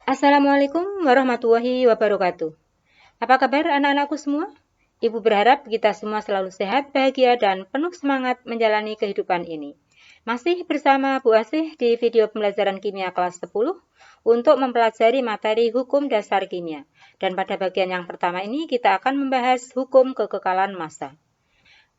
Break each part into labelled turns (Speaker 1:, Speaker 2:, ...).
Speaker 1: Assalamualaikum warahmatullahi wabarakatuh. Apa kabar anak-anakku semua? Ibu berharap kita semua selalu sehat, bahagia, dan penuh semangat menjalani kehidupan ini. Masih bersama Bu Asih di video pembelajaran kimia kelas 10 untuk mempelajari materi hukum dasar kimia. Dan pada bagian yang pertama ini kita akan membahas hukum kekekalan massa.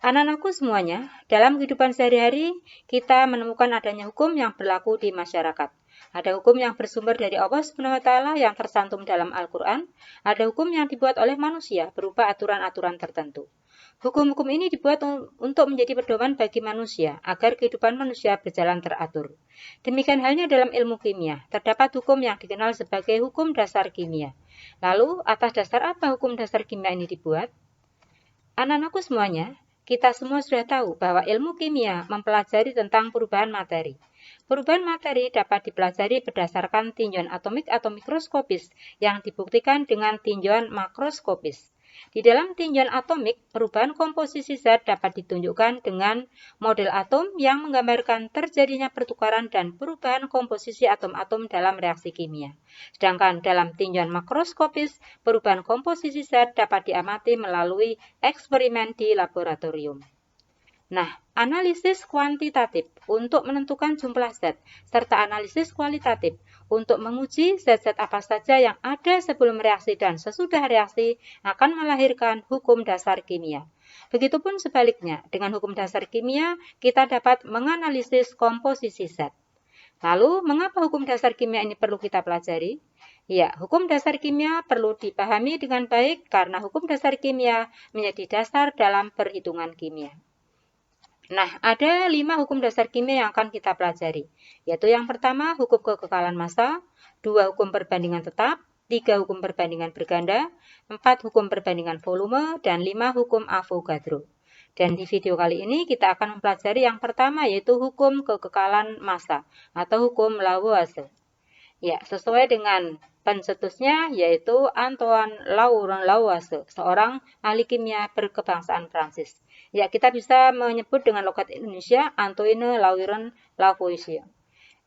Speaker 1: Anak-anakku semuanya, dalam kehidupan sehari-hari kita menemukan adanya hukum yang berlaku di masyarakat. Ada hukum yang bersumber dari Allah SWT yang tersantum dalam Al-Quran. Ada hukum yang dibuat oleh manusia berupa aturan-aturan tertentu. Hukum-hukum ini dibuat untuk menjadi pedoman bagi manusia agar kehidupan manusia berjalan teratur. Demikian halnya dalam ilmu kimia, terdapat hukum yang dikenal sebagai hukum dasar kimia. Lalu, atas dasar apa hukum dasar kimia ini dibuat? Anak-anakku semuanya, kita semua sudah tahu bahwa ilmu kimia mempelajari tentang perubahan materi. Perubahan materi dapat dipelajari berdasarkan tinjauan atomik atau mikroskopis yang dibuktikan dengan tinjauan makroskopis. Di dalam tinjauan atomik, perubahan komposisi zat dapat ditunjukkan dengan model atom yang menggambarkan terjadinya pertukaran dan perubahan komposisi atom-atom dalam reaksi kimia. Sedangkan dalam tinjauan makroskopis, perubahan komposisi zat dapat diamati melalui eksperimen di laboratorium. Nah, analisis kuantitatif untuk menentukan jumlah zat, serta analisis kualitatif untuk menguji zat-zat apa saja yang ada sebelum reaksi dan sesudah reaksi akan melahirkan hukum dasar kimia. Begitupun sebaliknya, dengan hukum dasar kimia, kita dapat menganalisis komposisi zat. Lalu, mengapa hukum dasar kimia ini perlu kita pelajari? Ya, hukum dasar kimia perlu dipahami dengan baik karena hukum dasar kimia menjadi dasar dalam perhitungan kimia. Nah, ada 5 hukum dasar kimia yang akan kita pelajari, yaitu yang pertama hukum kekekalan massa, 2 hukum perbandingan tetap, 3 hukum perbandingan berganda, 4 hukum perbandingan volume, dan 5 hukum Avogadro. Dan di video kali ini kita akan mempelajari yang pertama yaitu hukum kekekalan massa atau hukum Lavoisier. Ya, sesuai dengan pencetusnya yaitu Antoine Laurent Lavoisier, seorang ahli kimia berkebangsaan Prancis. Ya, kita bisa menyebut dengan logat Indonesia Antoine Laurent Lavoisier.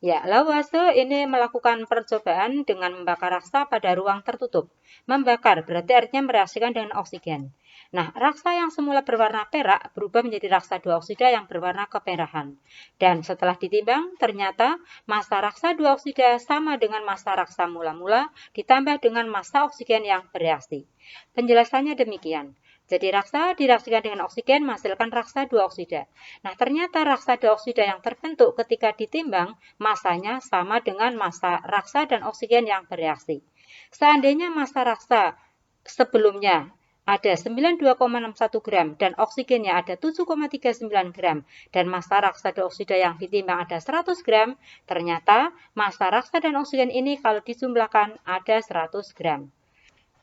Speaker 1: Ya, Lavoisier ini melakukan percobaan dengan membakar raksa pada ruang tertutup. Membakar berarti artinya mereaksikan dengan oksigen. Nah, raksa yang semula berwarna perak berubah menjadi raksa 2 oksida yang berwarna keperahan. Dan setelah ditimbang, ternyata massa raksa 2 oksida sama dengan massa raksa mula-mula ditambah dengan massa oksigen yang bereaksi. Penjelasannya demikian. Jadi raksa direaksikan dengan oksigen menghasilkan raksa 2 oksida. Nah, ternyata raksa 2 oksida yang terbentuk ketika ditimbang masanya sama dengan massa raksa dan oksigen yang bereaksi. Seandainya massa raksa sebelumnya ada 92,61 gram dan oksigennya ada 7,39 gram dan massa raksa dan oksida yang ditimbang ada 100 gram, ternyata massa raksa dan oksigen ini kalau dijumlahkan ada 100 gram.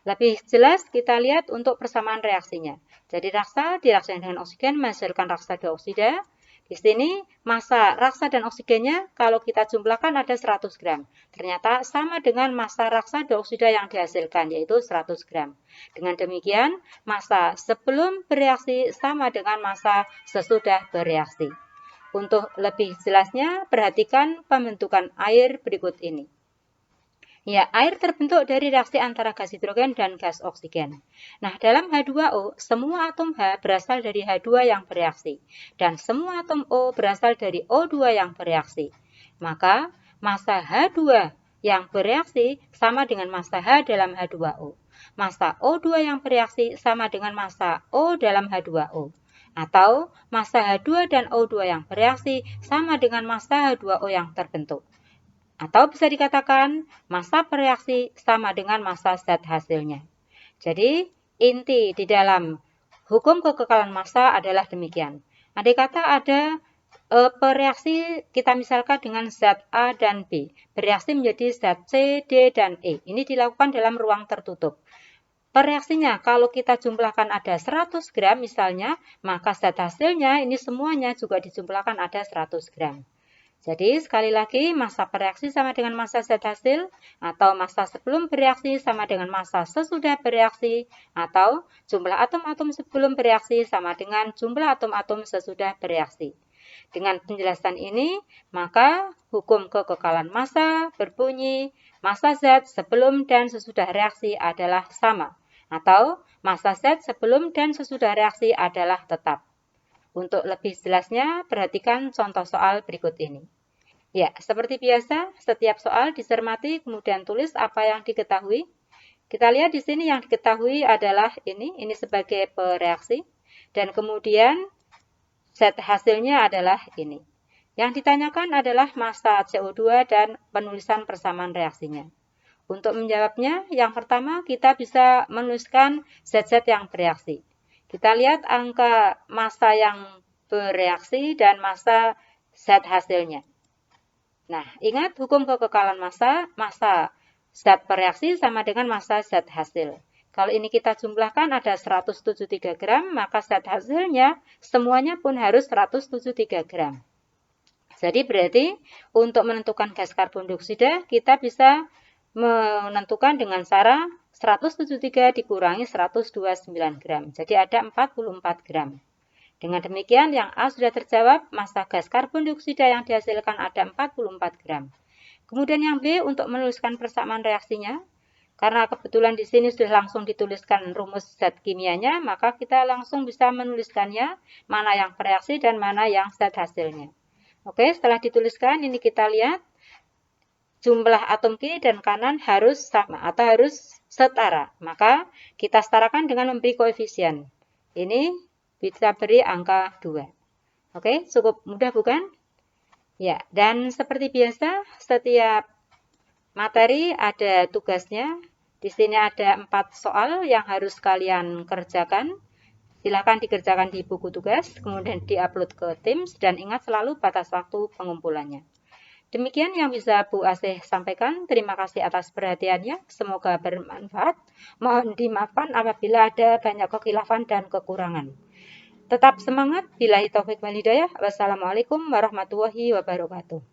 Speaker 1: Lebih jelas kita lihat untuk persamaan reaksinya. Jadi raksa direaksikan dengan oksigen menghasilkan raksa dioksida. Di sini massa raksa dan oksigennya kalau kita jumlahkan ada 100 gram. Ternyata sama dengan massa raksa dioksida yang dihasilkan yaitu 100 gram. Dengan demikian massa sebelum bereaksi sama dengan massa sesudah bereaksi. Untuk lebih jelasnya perhatikan pembentukan air berikut ini. Ya, air terbentuk dari reaksi antara gas hidrogen dan gas oksigen. Nah, dalam H2O, semua atom H berasal dari H2 yang bereaksi, dan semua atom O berasal dari O2 yang bereaksi. Maka, massa H2 yang bereaksi sama dengan massa H dalam H2O. Massa O2 yang bereaksi sama dengan massa O dalam H2O. Atau, massa H2 dan O2 yang bereaksi sama dengan massa H2O yang terbentuk. Atau bisa dikatakan massa bereaksi sama dengan massa zat hasilnya. Jadi, inti di dalam hukum kekekalan massa adalah demikian. Andai kata ada bereaksi kita misalkan dengan zat A dan B, bereaksi menjadi zat C, D, dan E. Ini dilakukan dalam ruang tertutup. Reaksinya kalau kita jumlahkan ada 100 gram misalnya, maka zat hasilnya ini semuanya juga dijumlahkan ada 100 gram. Jadi, sekali lagi, massa bereaksi sama dengan massa zat hasil, atau massa sebelum bereaksi sama dengan massa sesudah bereaksi, atau jumlah atom-atom sebelum bereaksi sama dengan jumlah atom-atom sesudah bereaksi. Dengan penjelasan ini, maka hukum kekekalan massa berbunyi massa zat sebelum dan sesudah reaksi adalah sama, atau massa zat sebelum dan sesudah reaksi adalah tetap. Untuk lebih jelasnya, perhatikan contoh soal berikut ini. Ya, seperti biasa, setiap soal dicermati kemudian tulis apa yang diketahui. Kita lihat di sini yang diketahui adalah ini sebagai pereaksi, dan kemudian zat hasilnya adalah ini. Yang ditanyakan adalah massa CO2 dan penulisan persamaan reaksinya. Untuk menjawabnya, yang pertama kita bisa menuliskan zat-zat yang bereaksi. Kita lihat angka massa yang bereaksi dan massa zat hasilnya. Nah, ingat hukum kekekalan massa, massa zat bereaksi sama dengan massa zat hasil. Kalau ini kita jumlahkan ada 173 gram, maka zat hasilnya semuanya pun harus 173 gram. Jadi berarti untuk menentukan gas karbon dioksida, kita bisa menentukan dengan cara 173 dikurangi 129 gram. Jadi ada 44 gram. Dengan demikian, yang A sudah terjawab, massa gas karbon dioksida yang dihasilkan ada 44 gram. Kemudian yang B, untuk menuliskan persamaan reaksinya, karena kebetulan di sini sudah langsung dituliskan rumus zat kimianya, maka kita langsung bisa menuliskannya, mana yang bereaksi dan mana yang zat hasilnya. Oke, setelah dituliskan, ini kita lihat, jumlah atom kiri dan kanan harus sama atau harus setara. Maka kita setarakan dengan memberi koefisien. Ini bisa beri angka 2. Oke, cukup mudah bukan? Ya, dan seperti biasa, setiap materi ada tugasnya. Di sini ada 4 soal yang harus kalian kerjakan. Silakan dikerjakan di buku tugas, kemudian diupload ke Teams, dan ingat selalu batas waktu pengumpulannya. Demikian yang bisa Bu Asih sampaikan. Terima kasih atas perhatiannya. Semoga bermanfaat. Mohon dimaafkan apabila ada banyak kekhilafan dan kekurangan. Tetap semangat. Billahi taufik wal hidayah. Wassalamualaikum warahmatullahi wabarakatuh.